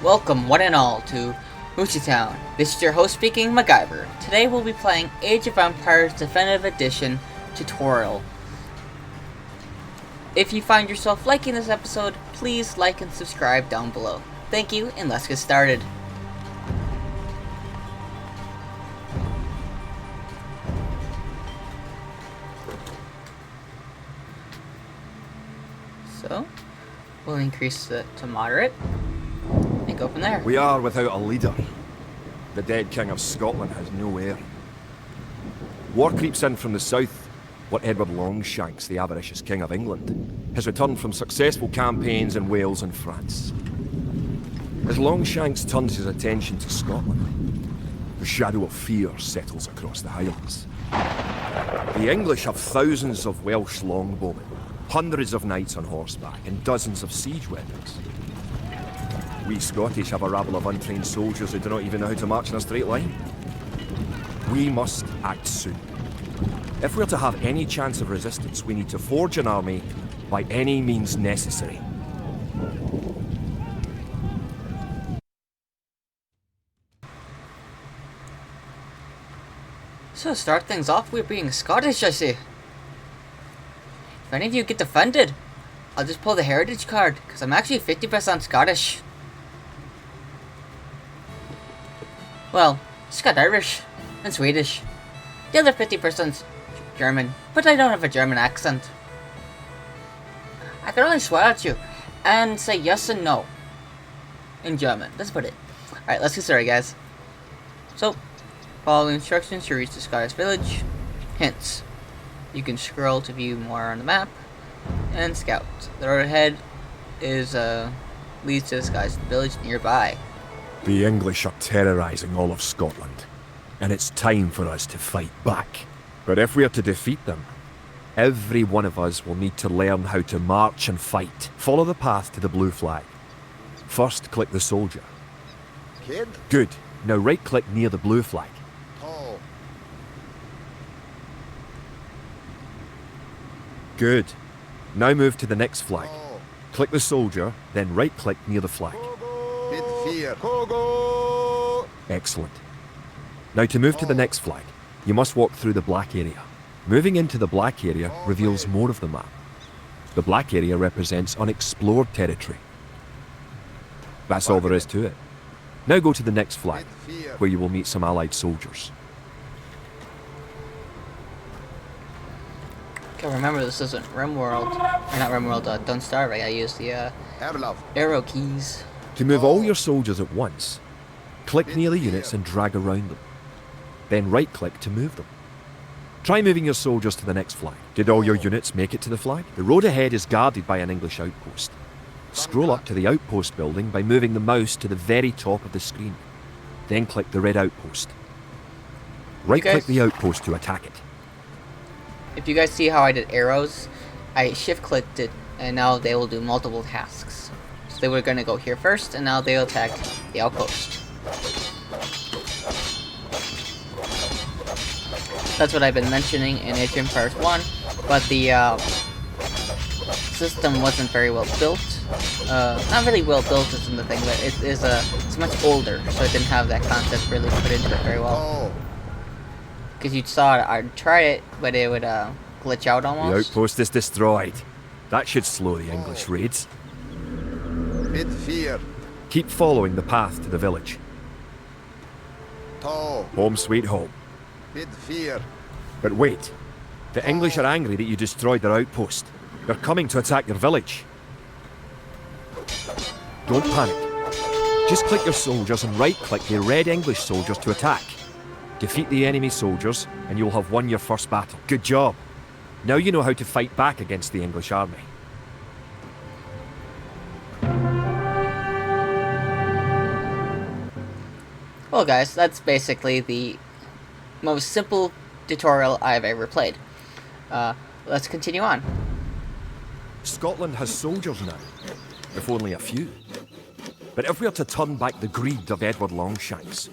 Welcome, one and all, to Town. This is your host speaking, MacGyver. Today we'll be playing Age of Empires Definitive Edition Tutorial. If you find yourself liking this episode, please like and subscribe down below. Thank you, and let's get started. So, we'll increase it to moderate. And go from there. We are without a leader. The dead King of Scotland has no heir. War creeps in from the south, what Edward Longshanks, the avaricious King of England, has returned from successful campaigns in Wales and France. As Longshanks turns his attention to Scotland, the shadow of fear settles across the Highlands. The English have thousands of Welsh longbowmen, hundreds of knights on horseback, and dozens of siege weapons. We Scottish have a rabble of untrained soldiers who do not even know how to march in a straight line. We must act soon. If we're to have any chance of resistance, we need to forge an army by any means necessary. So to start things off, we're being Scottish, I see. If any of you get offended, I'll just pull the heritage card, because I'm actually 50% Scottish. Well, just got Irish and Swedish. The other 50%'s German, but I don't have a German accent. I can only swear at you and say yes and no in German. That's about it. Alright, let's get started, guys. So, follow the instructions to reach the Scottish village. Hints. You can scroll to view more on the map. And scout. The road ahead is leads to the Scottish village nearby. The English are terrorising all of Scotland, and it's time for us to fight back. But if we are to defeat them, every one of us will need to learn how to march and fight. Follow the path to the blue flag. First, click the soldier. Kid? Good. Now right-click near the blue flag. Tall. Good. Now move to the next flag. Tall. Click the soldier, then right-click near the flag. Mid fear. Kogo. Excellent. Now to move to the next flag, you must walk through the black area. Moving into the black area reveals more of the map. The black area represents unexplored territory. That's all there is to it. Now go to the next flag, where you will meet some allied soldiers. Okay, remember this isn't RimWorld, or not RimWorld, Don't Starve. I use the arrow keys. To move all your soldiers at once, click near the units and drag around them. Then right-click to move them. Try moving your soldiers to the next flag. Did all your units make it to the flag? The road ahead is guarded by an English outpost. Scroll up to the outpost building by moving the mouse to the very top of the screen. Then click the red outpost. Right-click the outpost to attack it. If you guys see how I did arrows, I shift-clicked it, and now they will do multiple tasks. So they were going to go here first, and now they'll attack the outpost. That's what I've been mentioning in Age of Empires 1, but the system wasn't very well built. Not really well built isn't the thing, but it's much older, so it didn't have that concept really put into it very well. Because you saw it, I'd try it, but it would glitch out almost. The outpost is destroyed. That should slow the English raids. Mid fear. Keep following the path to the village. Tall. Home sweet home. Mid fear. But wait. The English are angry that you destroyed their outpost. They're coming to attack your village. Don't panic. Just click your soldiers and right-click the red English soldiers to attack. Defeat the enemy soldiers, and you'll have won your first battle. Good job. Now you know how to fight back against the English army. Well guys, that's basically the most simple tutorial I've ever played. Let's continue on. Scotland has soldiers now, if only a few. But if we are to turn back the greed of Edward Longshanks,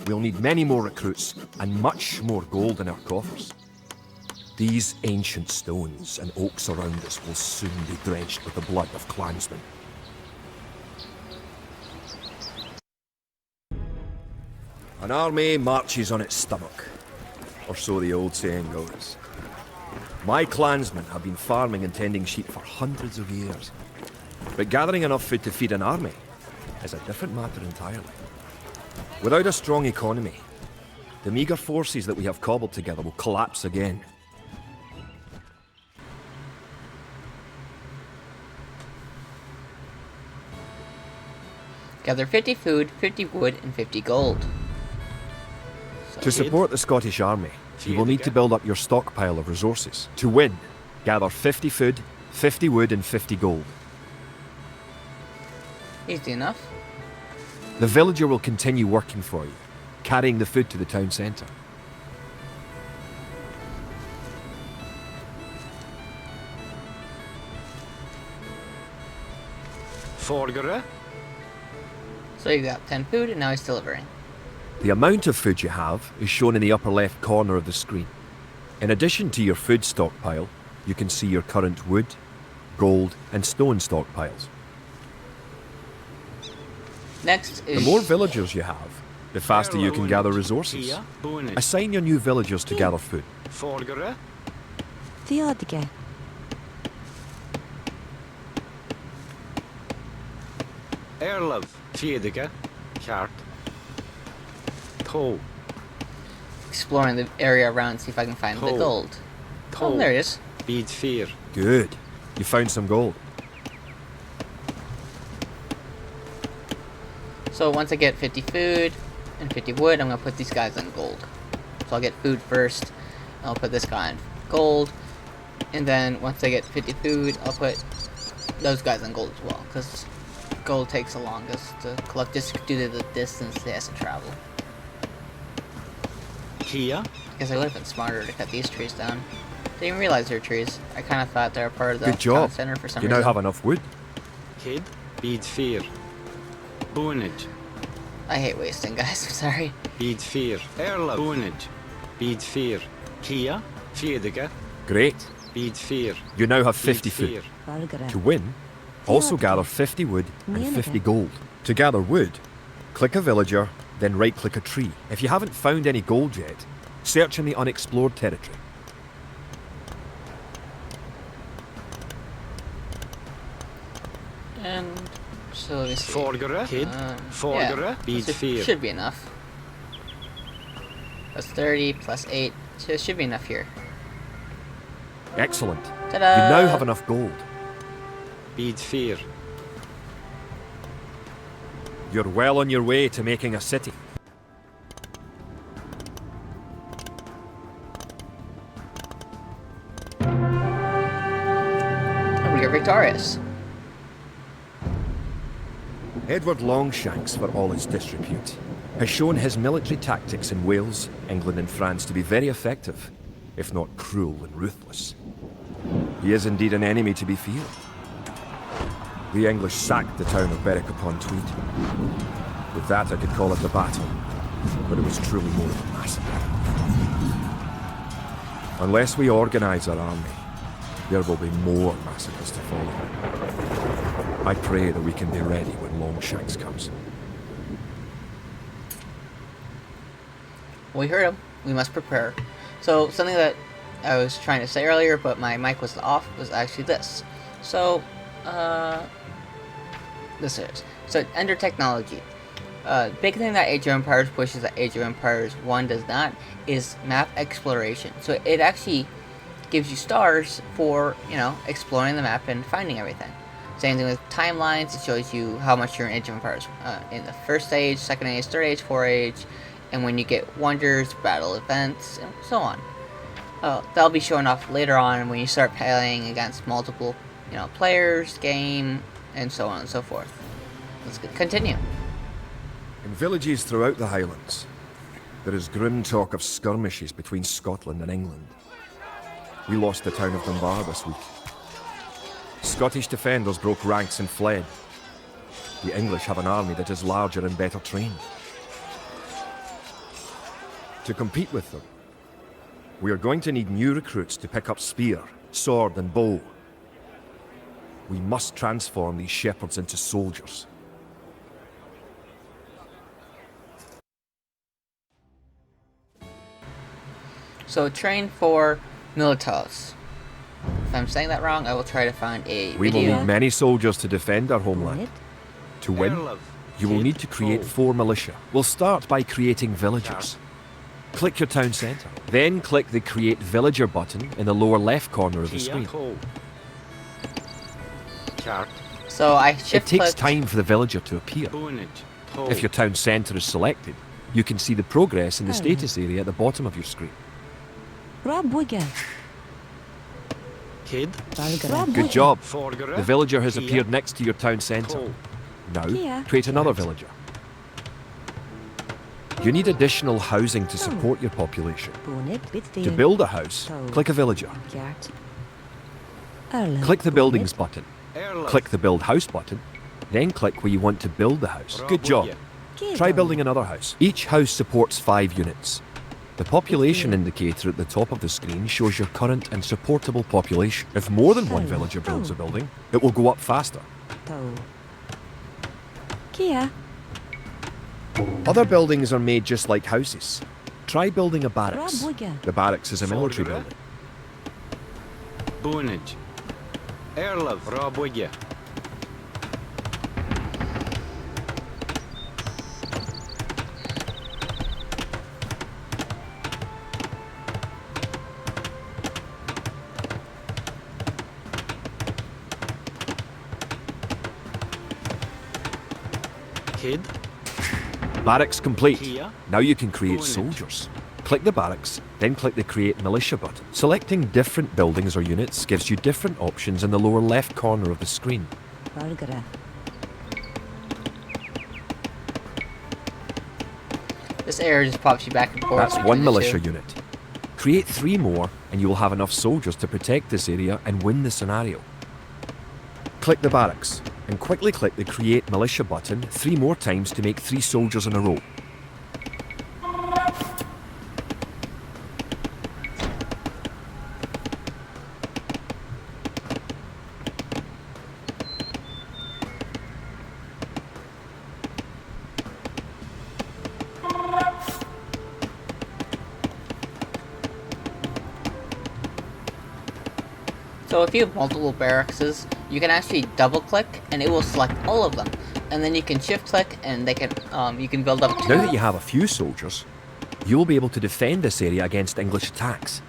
we'll need many more recruits and much more gold in our coffers. These ancient stones and oaks around us will soon be drenched with the blood of clansmen. An army marches on its stomach, or so the old saying goes. My clansmen have been farming and tending sheep for hundreds of years. But gathering enough food to feed an army is a different matter entirely. Without a strong economy, the meagre forces that we have cobbled together will collapse again. Gather 50 food, 50 wood, and 50 gold. So To support the Scottish army, you will need to build up your stockpile of resources. To win, gather 50 food, 50 wood, and 50 gold. easy enough. The villager will continue working for you, carrying the food to the town centre. Forgere. So you got 10 food, and now he's delivering. The amount of food you have is shown in the upper left corner of the screen. In addition to your food stockpile, you can see your current wood, gold, and stone stockpiles. Next The is... more villagers you have, the faster you can gather resources. Assign your new villagers to gather food. Forgere. Theodge. Erlov. Fjedige. Kart. To. exploring the area around, see if I can find the Coal. gold. Oh, there it is. Bid 4. Good. You found some gold. So once I get 50 food and 50 wood, I'm going to put these guys on gold. So I'll get food first, I'll put this guy on gold, and then once I get 50 food, I'll put those guys on gold as well, because gold takes the longest to collect just due to the distance they have to travel. Kia. I guess I would have been smarter to cut these trees down. Didn't even realize they're trees. I kind of thought they were part of the Good job. town center for some You reason. now have enough wood. Kid. Bid 4. Bonage. I hate wasting, guys. I'm sorry. Bid 4. Erlov. Bonage. Bid 4. Kia. Fjedige. Great. Bid 4. You now have Bid 50 food. 4. Forgere. To win, also gather 50 wood and 50 gold. To gather wood, click a villager, then right-click a tree. If you haven't found any gold yet, search in the unexplored territory. And so let me see. Forgere. Kid. Forgere. Yeah, Bid this 4. should be enough. That's 30 plus 8. So it should be enough here. Excellent. Ta-da! You now have enough gold. Bid 4. You're well on your way to making a city. And we are victorious. Edward Longshanks, for all his disrepute, has shown his military tactics in Wales, England and France to be very effective, if not cruel and ruthless. He is indeed an enemy to be feared. The English sacked the town of Berwick-upon-Tweed. With that I could call it a battle, but it was truly more of a massacre. Unless we organise our army, there will be more massacres to follow. I pray that we can be ready when Longshanks comes. We heard him. We must prepare. So something that I was trying to say earlier, but my mic was off, was actually this. So, this is. So, under technology. Big thing that Age of Empires pushes that Age of Empires 1 does not is map exploration. So it actually gives you stars for, you know, exploring the map and finding everything. Same thing with timelines. It shows you how much you're in Age of Empires in the first age, second age, third age, fourth age, and when you get wonders, battle events, and so on. That'll be showing off later on when you start playing against multiple, you know, players, game, and so on and so forth. Let's continue. In villages throughout the Highlands, there is grim talk of skirmishes between Scotland and England. We lost the town of Dunbar this week. Scottish defenders broke ranks and fled. The English have an army that is larger and better trained. To compete with them, we are going to need new recruits to pick up spear, sword and bow. We must transform these shepherds into soldiers. So train for militares. If I'm saying that wrong, I will try to find a We will video. need many soldiers to defend our homeland. Unit. To win, Erlov. you will Kid. need to create Oh. 4 militia. We'll start by creating villagers. Click your town centre. Then click the Create Villager button in the lower left corner of the Kia. screen. Ho. Chart. So I It shift takes clicked. time for the villager to appear. Unit. Ho. If your town centre is selected, you can see the progress in the Oh. status area at the bottom of your screen. Rabuga. Kid. Good job. Forgere. The villager has Kia. appeared next to your town centre. Ho. Now, Kia. create another villager. You need additional housing to support your population. To build a house, click a villager. Click the Buildings button. Erlov. Click the Build House button. Then click where you want to build the house. Good job. Try building another house. Each house supports 5 units. The population indicator at the top of the screen shows your current and supportable population. If more than one villager builds a building, it will go up faster. Kia. Other buildings are made just like houses. Try building a barracks. Rabuga. The barracks is a military building. Bunage. Erlov. Rabuga. Kid. Barracks complete. Kia. Now you can create Bonnet. soldiers. Click the barracks, then click the Create Militia button. Selecting different buildings or units gives you different options in the lower left corner of the screen. This error just pops you back and forth. That's between one the militia two. unit. Create 3 more and you will have enough soldiers to protect this area and win the scenario. Click the barracks and quickly click the Create Militia button 3 more times to make 3 soldiers in a row. So if you have multiple barracks, you can actually double click and it will select all of them. And then you can shift click and they can you can build up Now that you have a few soldiers, you will be able to defend this area against English attacks.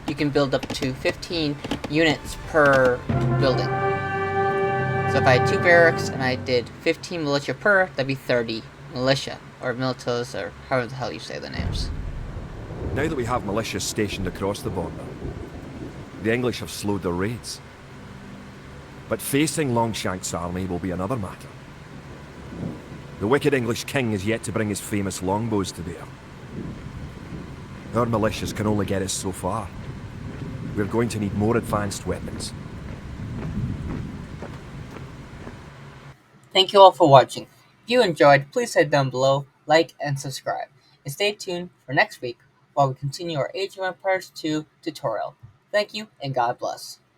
you can build up to 15 units per building. So if I had 2 barracks and I did 15 militia per, that'd be 30 militia or militas or however the hell you say the names. Now that we have militias stationed across the border, the English have slowed their raids. But facing Longshank's army will be another matter. The wicked English king is yet to bring his famous longbows to bear. Our militias can only get us so far. We're going to need more advanced weapons. Thank you all for watching. If you enjoyed, please head down below, like, and subscribe. And stay tuned for next week while we continue our Age of Empires 2 tutorial. Thank you, and God bless.